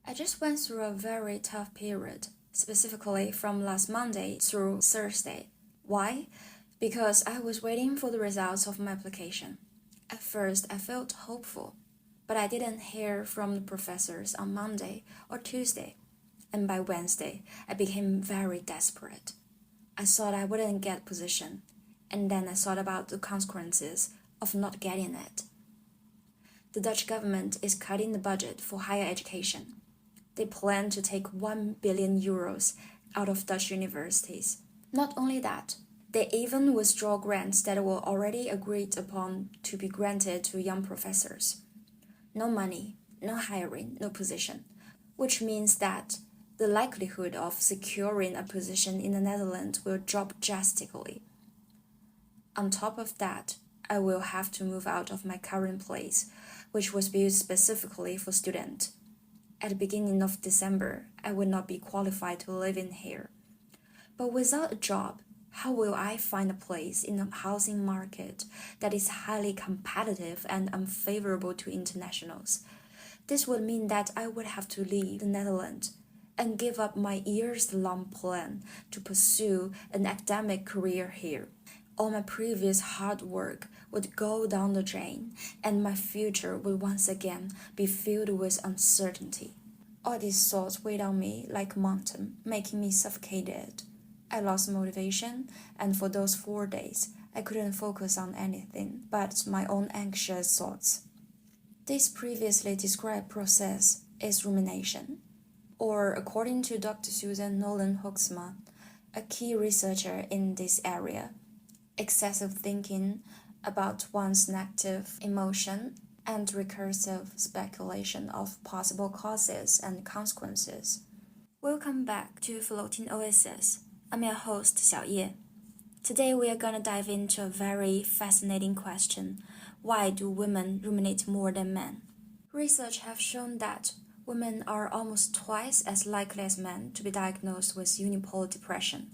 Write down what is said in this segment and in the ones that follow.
I just went through a very tough period, specifically from last Monday through Thursday. Why? Because I was waiting for the results of my application. At first, I felt hopeful, but I didn't hear from the professors on Monday or Tuesday, and by Wednesday, I became very desperate. I thought I wouldn't get position, and then I thought about the consequences of not getting it. The Dutch government is cutting the budget for higher education. They plan to take 1 billion euros out of Dutch universities. Not only that, they even withdraw grants that were already agreed upon to be granted to young professors. No money, no hiring, no position, which means that the likelihood of securing a position in the Netherlands will drop drastically. On top of that, I will have to move out of my current place, which was built specifically for students. At the beginning of December, I would not be qualified to live in here. But without a job, how will I find a place in a housing market that is highly competitive and unfavorable to internationals? This would mean that I would have to leave the Netherlands and give up my years-long plan to pursue an academic career here. All my previous hard work would go down the drain, and my future would once again be filled with uncertainty. All these thoughts weighed on me like a mountain, making me suffocated. I lost motivation, and for those 4 days, I couldn't focus on anything but my own anxious thoughts. This previously described process is rumination, or according to Dr. Susan Nolan-Hoeksema, a key researcher in this area, excessive thinking about one's negative emotion and recursive speculation of possible causes and consequences. Welcome back to Floating Oasis. I'm your host, Xiaoye. Today we are going to dive into a very fascinating question. Why do women ruminate more than men? Research have shown that women are almost twice as likely as men to be diagnosed with unipolar depression.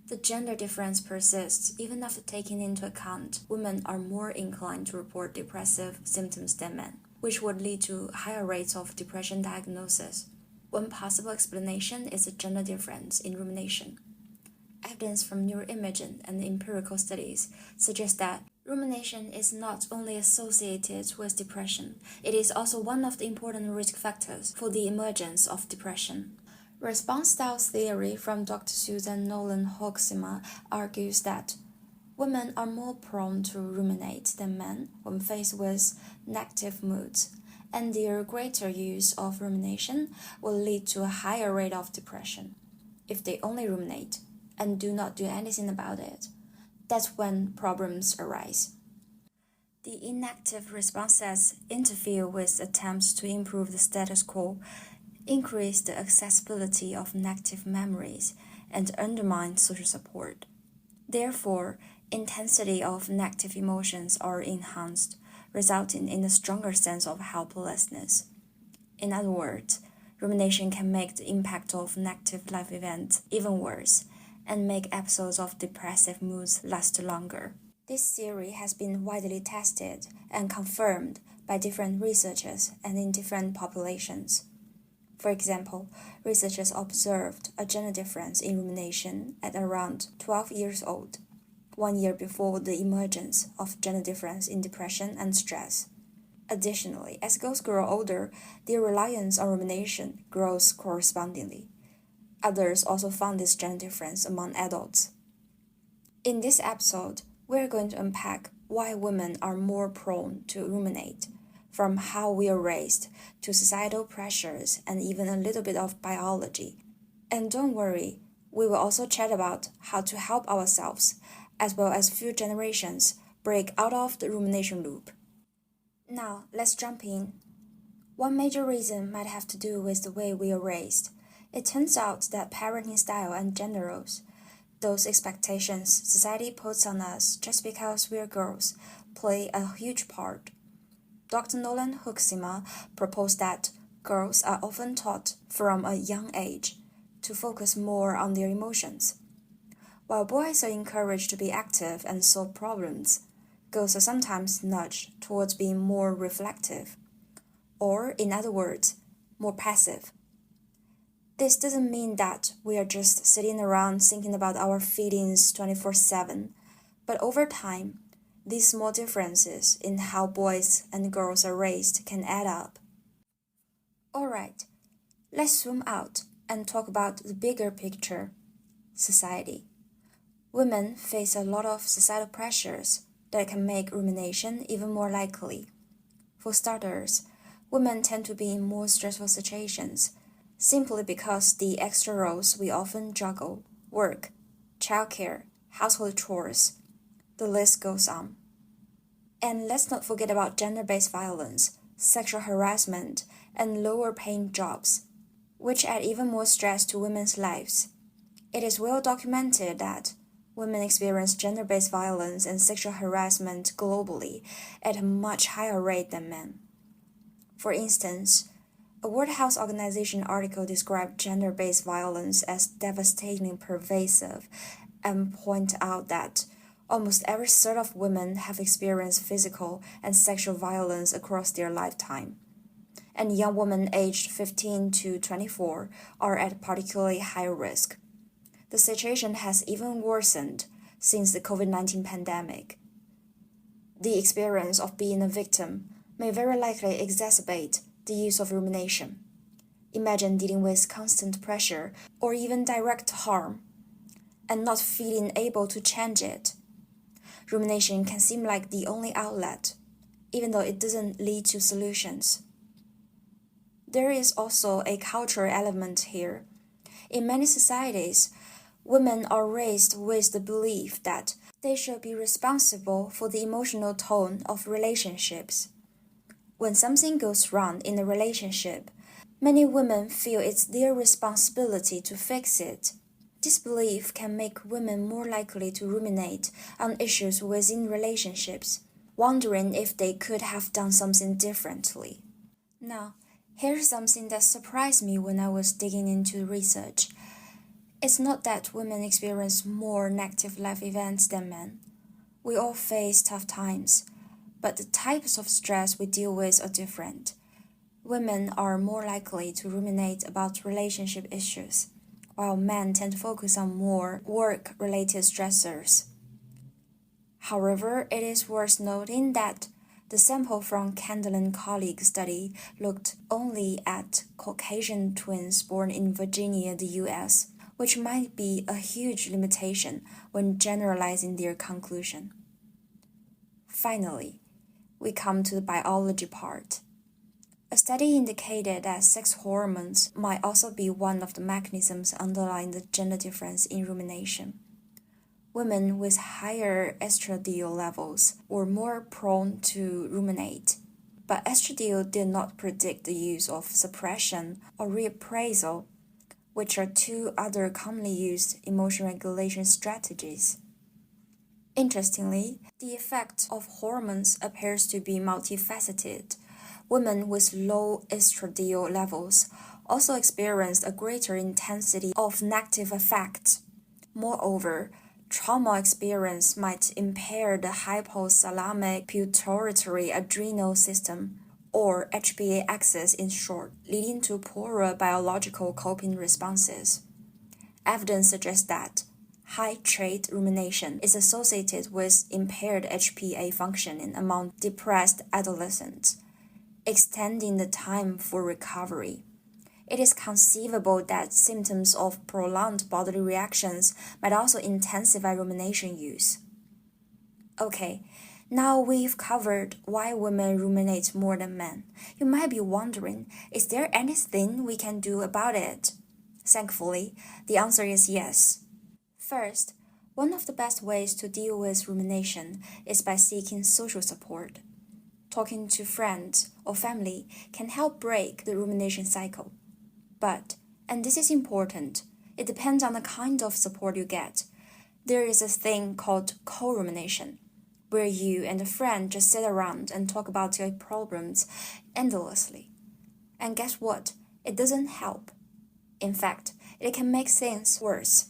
The gender difference persists even after taking into account women are more inclined to report depressive symptoms than men, which would lead to higher rates of depression diagnosis. One possible explanation is the gender difference in rumination. Evidence from neuroimaging and empirical studies suggests that rumination is not only associated with depression, it is also one of the important risk factors for the emergence of depression. Response styles theory from Dr. Susan Nolan-Hoeksema argues that women are more prone to ruminate than men when faced with negative moods, and their greater use of rumination will lead to a higher rate of depression. If they only ruminate and do not do anything about it, that's when problems arise. The inactive responses interfere with attempts to improve the status quo, increase the accessibility of negative memories, and undermine social support. Therefore, intensity of negative emotions are enhanced, resulting in a stronger sense of helplessness. In other words, rumination can make the impact of negative life events even worse, and make episodes of depressive moods last longer. This theory has been widely tested and confirmed by different researchers and in different populations. For example, researchers observed a gender difference in rumination at around 12 years old, 1 year before the emergence of gender difference in depression and stress. Additionally, as girls grow older, their reliance on rumination grows correspondingly. Others also found this gender difference among adults. In this episode, we're going to unpack why women are more prone to ruminate, from how we are raised to societal pressures and even a little bit of biology. And don't worry, we will also chat about how to help ourselves, as well as future generations, break out of the rumination loop. Now, let's jump in. One major reason might have to do with the way we are raised. It turns out that parenting style and gender roles, those expectations society puts on us just because we're girls, play a huge part. Dr. Nolan-Hoeksema proposed that girls are often taught from a young age to focus more on their emotions. While boys are encouraged to be active and solve problems, girls are sometimes nudged towards being more reflective, or in other words, more passive. This doesn't mean that we are just sitting around thinking about our feelings 24/7, but over time, these small differences in how boys and girls are raised can add up. Alright, let's zoom out and talk about the bigger picture: society. Women face a lot of societal pressures that can make rumination even more likely. For starters, women tend to be in more stressful situations simply because the extra roles we often juggle: work, childcare, household chores, the list goes on. And let's not forget about gender-based violence, sexual harassment, and lower-paying jobs, which add even more stress to women's lives. It is well documented that women experience gender-based violence and sexual harassment globally at a much higher rate than men. For instance, a World Health Organization article described gender-based violence as devastatingly pervasive and pointed out that almost every third of women have experienced physical and sexual violence across their lifetime, and young women aged 15 to 24 are at particularly high risk. The situation has even worsened since the COVID-19 pandemic. The experience of being a victim may very likely exacerbate the use of rumination. Imagine dealing with constant pressure or even direct harm and not feeling able to change it. Rumination can seem like the only outlet, even though it doesn't lead to solutions. There is also a cultural element here. In many societies, women are raised with the belief that they should be responsible for the emotional tone of relationships. When something goes wrong in a relationship, many women feel it's their responsibility to fix it. This belief can make women more likely to ruminate on issues within relationships, wondering if they could have done something differently. Now, here's something that surprised me when I was digging into research. It's not that women experience more negative life events than men. We all face tough times, but the types of stress we deal with are different. Women are more likely to ruminate about relationship issues, while men tend to focus on more work-related stressors. However, it is worth noting that the sample from Kendall and colleague study looked only at Caucasian twins born in Virginia, the US, which might be a huge limitation when generalizing their conclusion. Finally, we come to the biology part. A study indicated that sex hormones might also be one of the mechanisms underlying the gender difference in rumination. Women with higher estradiol levels were more prone to ruminate, but estradiol did not predict the use of suppression or reappraisal, which are two other commonly used emotion regulation strategies. Interestingly, the effect of hormones appears to be multifaceted. Women with low estradiol levels also experienced a greater intensity of negative effects. Moreover, trauma experience might impair the hypothalamic pituitary adrenal system, or HPA axis in short, leading to poorer biological coping responses. Evidence suggests that high-trait rumination is associated with impaired HPA functioning among depressed adolescents, extending the time for recovery. It is conceivable that symptoms of prolonged bodily reactions might also intensify rumination use. Okay, now we've covered why women ruminate more than men. You might be wondering, is there anything we can do about it? Thankfully, the answer is yes. First, one of the best ways to deal with rumination is by seeking social support. Talking to friends or family can help break the rumination cycle. But, and this is important, it depends on the kind of support you get. There is a thing called co-rumination, where you and a friend just sit around and talk about your problems endlessly. And guess what? It doesn't help. In fact, it can make things worse.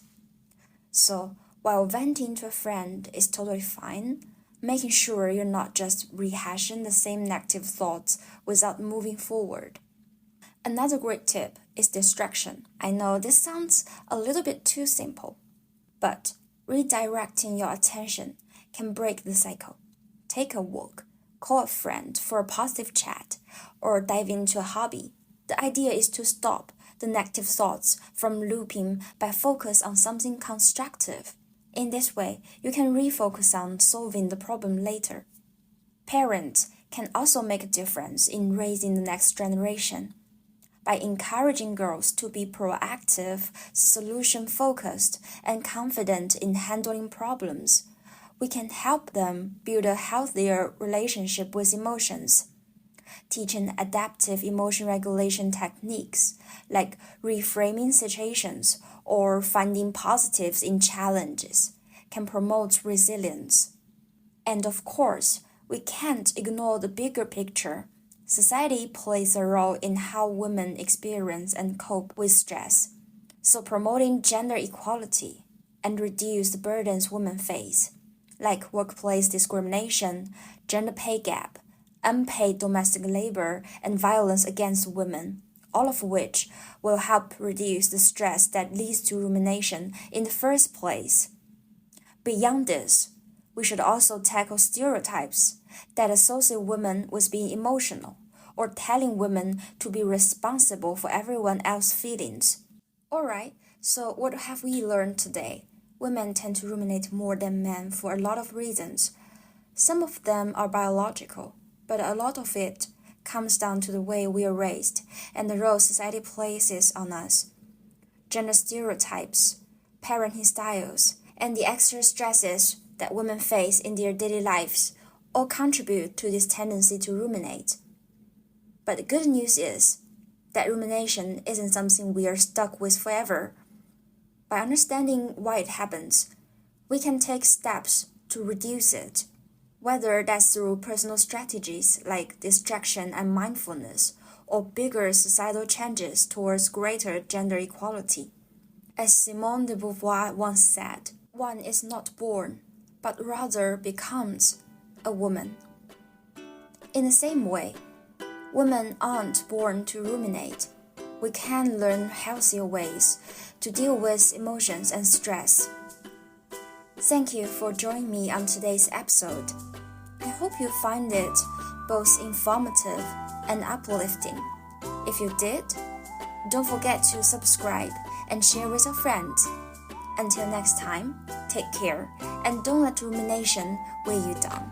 So, while venting to a friend is totally fine, making sure you're not just rehashing the same negative thoughts without moving forward. Another great tip is distraction. I know this sounds a little bit too simple, but redirecting your attention can break the cycle. Take a walk, call a friend for a positive chat, or dive into a hobby. The idea is to stop the negative thoughts from looping by focus on something constructive. In this way, you can refocus on solving the problem later. Parents can also make a difference in raising the next generation. By encouraging girls to be proactive, solution-focused, and confident in handling problems, we can help them build a healthier relationship with emotions. Teaching adaptive emotion regulation techniques like reframing situations or finding positives in challenges can promote resilience. And of course, we can't ignore the bigger picture. Society plays a role in how women experience and cope with stress. So promoting gender equality and reduce the burdens women face, like workplace discrimination, gender pay gap, unpaid domestic labor, and violence against women, all of which will help reduce the stress that leads to rumination in the first place. Beyond this, we should also tackle stereotypes that associate women with being emotional or telling women to be responsible for everyone else's feelings. Alright, so what have we learned today? Women tend to ruminate more than men for a lot of reasons. Some of them are biological, but a lot of it comes down to the way we are raised and the role society places on us. Gender stereotypes, parenting styles, and the extra stresses that women face in their daily lives all contribute to this tendency to ruminate. But the good news is that rumination isn't something we are stuck with forever. By understanding why it happens, we can take steps to reduce it, whether that's through personal strategies like distraction and mindfulness, or bigger societal changes towards greater gender equality. As Simone de Beauvoir once said, one is not born, but rather becomes a woman. In the same way, women aren't born to ruminate. We can learn healthier ways to deal with emotions and stress. Thank you for joining me on today's episode. I hope you find it both informative and uplifting. If you did, don't forget to subscribe and share with your friends. Until next time, take care and don't let rumination weigh you down.